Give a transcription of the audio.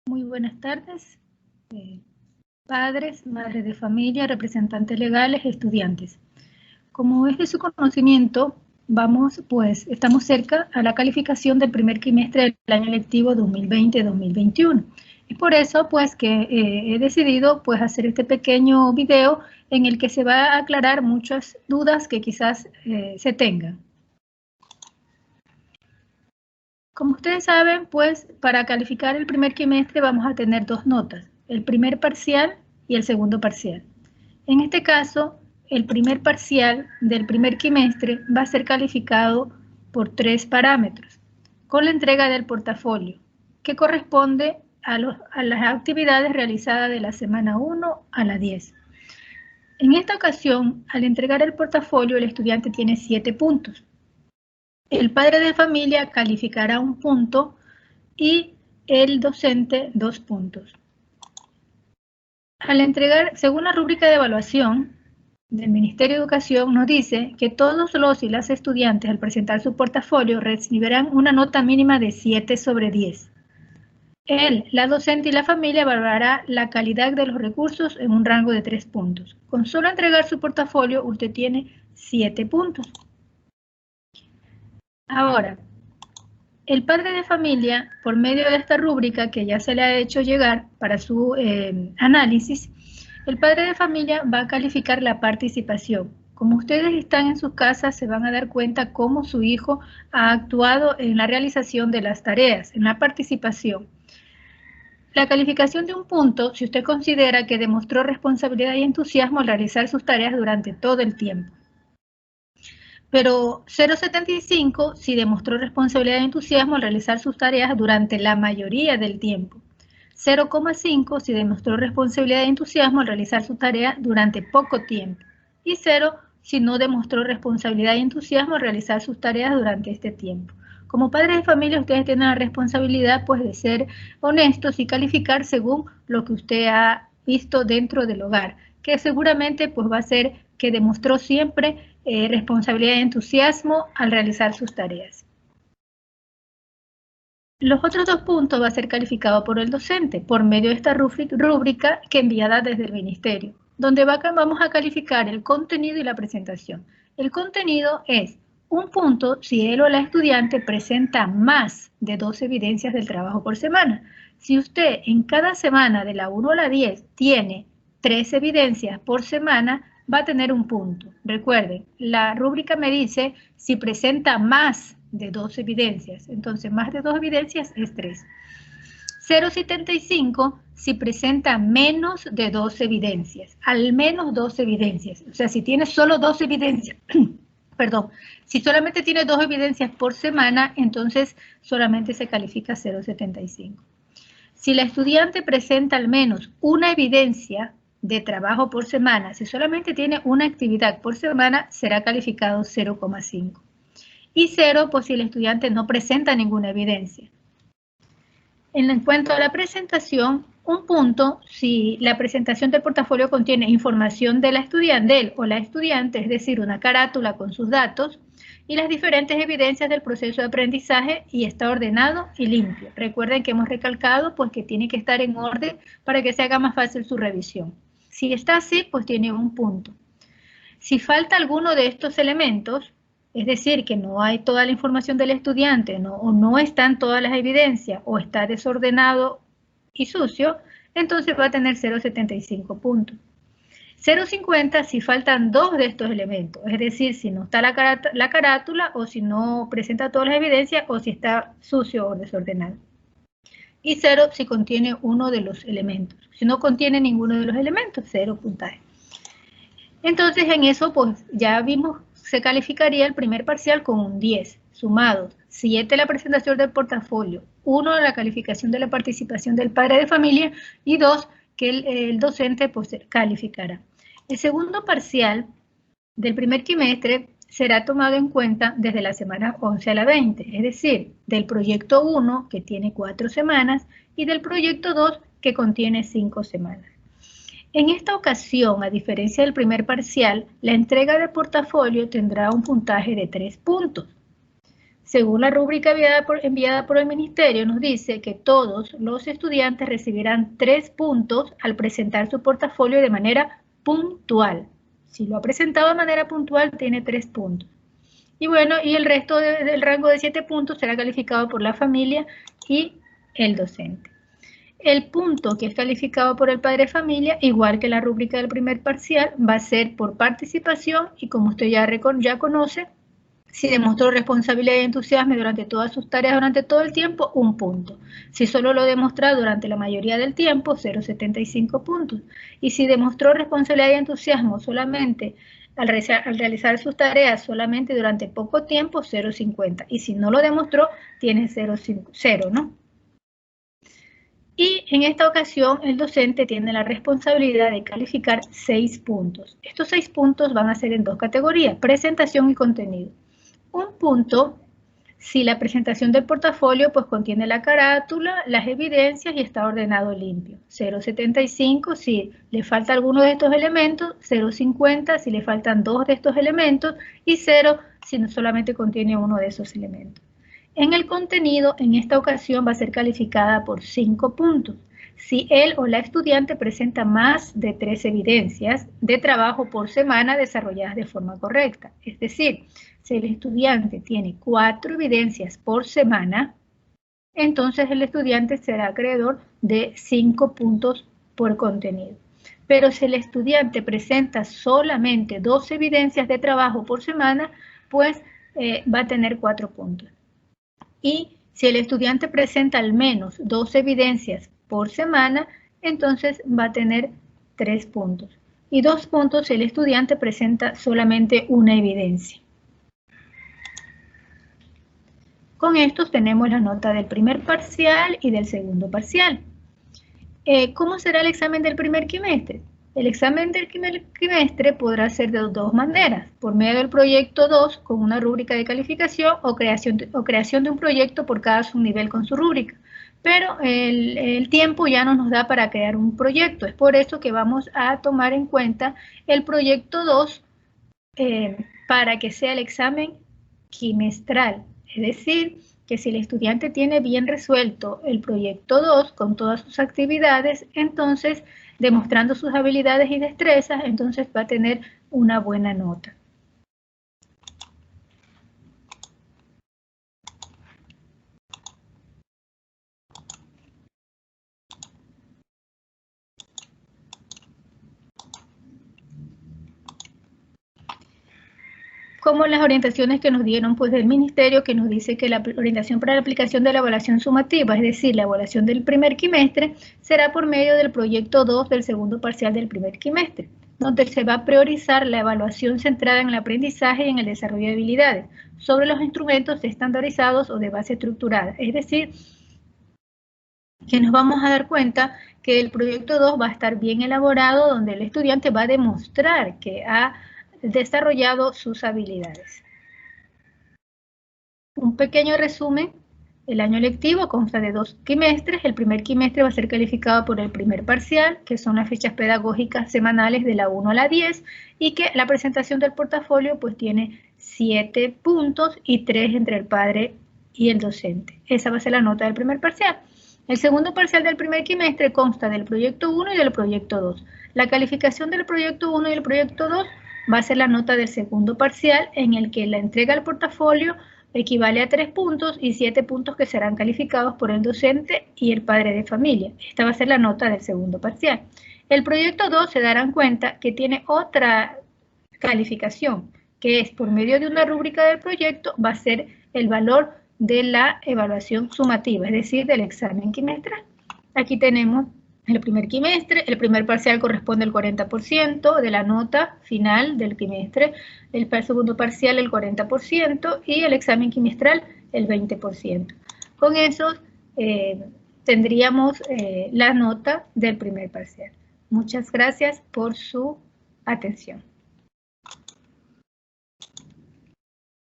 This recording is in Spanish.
Muy buenas tardes, padres, madres de familia, representantes legales, estudiantes. Como es de su conocimiento, estamos cerca a la calificación del primer trimestre del año lectivo 2020-2021. Es por eso, que he decidido, hacer este pequeño video en el que se va a aclarar muchas dudas que quizás se tengan. Como ustedes saben, para calificar el primer trimestre vamos a tener dos notas, el primer parcial y el segundo parcial. En este caso, el primer parcial del primer trimestre va a ser calificado por 3 parámetros, con la entrega del portafolio, que corresponde a las actividades realizadas de la semana 1 a la 10. En esta ocasión, al entregar el portafolio, el estudiante tiene 7 puntos. El padre de familia calificará 1 punto y el docente 2 puntos. Al entregar, según la rúbrica de evaluación del Ministerio de Educación, nos dice que todos los y las estudiantes al presentar su portafolio recibirán una nota mínima de 7 sobre 10. Él, la docente y la familia evaluará la calidad de los recursos en un rango de 3 puntos. Con solo entregar su portafolio, usted tiene 7 puntos. Ahora, el padre de familia, por medio de esta rúbrica que ya se le ha hecho llegar para su análisis, el padre de familia va a calificar la participación. Como ustedes están en sus casas, se van a dar cuenta cómo su hijo ha actuado en la realización de las tareas, en la participación. La calificación de 1 punto, si usted considera que demostró responsabilidad y entusiasmo al realizar sus tareas durante todo el tiempo. Pero 0,75 si demostró responsabilidad y entusiasmo al realizar sus tareas durante la mayoría del tiempo. 0,5 si demostró responsabilidad y entusiasmo al realizar su tarea durante poco tiempo. Y 0 si no demostró responsabilidad y entusiasmo al realizar sus tareas durante este tiempo. Como padres de familia, ustedes tienen la responsabilidad de ser honestos y calificar según lo que usted ha visto dentro del hogar, que seguramente va a ser que demostró siempre responsabilidad y entusiasmo al realizar sus tareas. Los otros 2 puntos va a ser calificado por el docente por medio de esta rúbrica que enviada desde el ministerio, donde vamos a calificar el contenido y la presentación. El contenido es 1 punto si él o la estudiante presenta más de 2 evidencias del trabajo por semana. Si usted en cada semana de la 1 a la 10 tiene 3 evidencias por semana, va a tener 1 punto. Recuerden, la rúbrica me dice si presenta más de 2 evidencias. Entonces, más de 2 evidencias es 3. 0,75 si presenta menos de 2 evidencias. Al menos 2 evidencias. O sea, si tiene solo 2 evidencias, perdón, si solamente tiene 2 evidencias por semana, entonces solamente se califica 0,75. Si la estudiante presenta al menos una evidencia de trabajo por semana, si solamente tiene una actividad por semana, será calificado 0,5. Y 0, si el estudiante no presenta ninguna evidencia. En cuanto a la presentación, 1 punto si la presentación del portafolio contiene información de él o la estudiante, es decir, una carátula con sus datos y las diferentes evidencias del proceso de aprendizaje y está ordenado y limpio. Recuerden que hemos recalcado que tiene que estar en orden para que se haga más fácil su revisión. Si está así, tiene 1 punto. Si falta alguno de estos elementos, es decir, que no hay toda la información del estudiante o no están todas las evidencias o está desordenado y sucio, entonces va a tener 0,75 puntos. 0,50 si faltan 2 de estos elementos, es decir, si no está la carátula o si no presenta todas las evidencias o si está sucio o desordenado. Y 0 si contiene uno de los elementos. Si no contiene ninguno de los elementos, 0 puntaje. Entonces, en eso, ya vimos, se calificaría el primer parcial con un 10, sumados 7 la presentación del portafolio, 1 la calificación de la participación del padre de familia y 2 que el docente calificará. El segundo parcial del primer trimestre será tomado en cuenta desde la semana 11 a la 20, es decir, del proyecto 1, que tiene 4 semanas, y del proyecto 2, que contiene 5 semanas. En esta ocasión, a diferencia del primer parcial, la entrega de portafolio tendrá un puntaje de 3 puntos. Según la rúbrica enviada por el Ministerio, nos dice que todos los estudiantes recibirán 3 puntos al presentar su portafolio de manera puntual. Si lo ha presentado de manera puntual, tiene 3 puntos. Y bueno, y el resto del rango de 7 puntos será calificado por la familia y el docente. El punto que es calificado por el padre de familia, igual que la rúbrica del primer parcial, va a ser por participación y como usted ya conoce, si demostró responsabilidad y entusiasmo durante todas sus tareas durante todo el tiempo, 1 punto. Si solo lo demostró durante la mayoría del tiempo, 0,75 puntos. Y si demostró responsabilidad y entusiasmo solamente al realizar sus tareas solamente durante poco tiempo, 0,50. Y si no lo demostró, tiene 0, ¿no? Y en esta ocasión el docente tiene la responsabilidad de calificar 6 puntos. Estos 6 puntos van a ser en 2 categorías, presentación y contenido. 1 punto si la presentación del portafolio pues contiene la carátula, las evidencias y está ordenado limpio. 0,75 si le falta alguno de estos elementos, 0,50 si le faltan 2 de estos elementos y 0 si no solamente contiene uno de esos elementos. En el contenido, en esta ocasión va a ser calificada por 5 puntos. Si él o la estudiante presenta más de 3 evidencias de trabajo por semana desarrolladas de forma correcta. Es decir, si el estudiante tiene 4 evidencias por semana, entonces el estudiante será acreedor de 5 puntos por contenido. Pero si el estudiante presenta solamente 2 evidencias de trabajo por semana, pues va a tener 4 puntos. Y si el estudiante presenta al menos 2 evidencias por semana, entonces va a tener 3 puntos. Y 2 puntos si el estudiante presenta solamente una evidencia. Con estos tenemos la nota del primer parcial y del segundo parcial. ¿Cómo será el examen del primer quimestre? El examen del primer trimestre podrá ser de 2 maneras, por medio del proyecto 2 con una rúbrica de calificación o creación de un proyecto por cada subnivel con su rúbrica. Pero el tiempo ya no nos da para crear un proyecto, es por eso que vamos a tomar en cuenta el proyecto 2 para que sea el examen quimestral, es decir, que si el estudiante tiene bien resuelto el proyecto 2 con todas sus actividades, entonces demostrando sus habilidades y destrezas, entonces va a tener una buena nota. Como las orientaciones que nos dieron pues del Ministerio, que nos dice que la orientación para la aplicación de la evaluación sumativa, es decir, la evaluación del primer quimestre, será por medio del proyecto 2 del segundo parcial del primer quimestre, donde se va a priorizar la evaluación centrada en el aprendizaje y en el desarrollo de habilidades, sobre los instrumentos estandarizados o de base estructurada. Es decir, que nos vamos a dar cuenta que el proyecto 2 va a estar bien elaborado, donde el estudiante va a demostrar que ha desarrollado sus habilidades. Un pequeño resumen, el año lectivo consta de 2 quimestres, el primer quimestre va a ser calificado por el primer parcial, que son las fichas pedagógicas semanales de la 1 a la 10, y que la presentación del portafolio pues tiene 7 puntos y 3 entre el padre y el docente. Esa va a ser la nota del primer parcial. El segundo parcial del primer quimestre consta del proyecto 1 y del proyecto 2. La calificación del proyecto 1 y el proyecto 2 va a ser la nota del segundo parcial, en el que la entrega del portafolio equivale a 3 puntos y 7 puntos que serán calificados por el docente y el padre de familia. Esta va a ser la nota del segundo parcial. El proyecto 2 se darán cuenta que tiene otra calificación, que es por medio de una rúbrica del proyecto, va a ser el valor de la evaluación sumativa, es decir, del examen quimestral. Aquí tenemos el primer quimestre, el primer parcial corresponde al 40% de la nota final del quimestre, el segundo parcial el 40% y el examen quimestral el 20%. Con eso tendríamos la nota del primer parcial. Muchas gracias por su atención.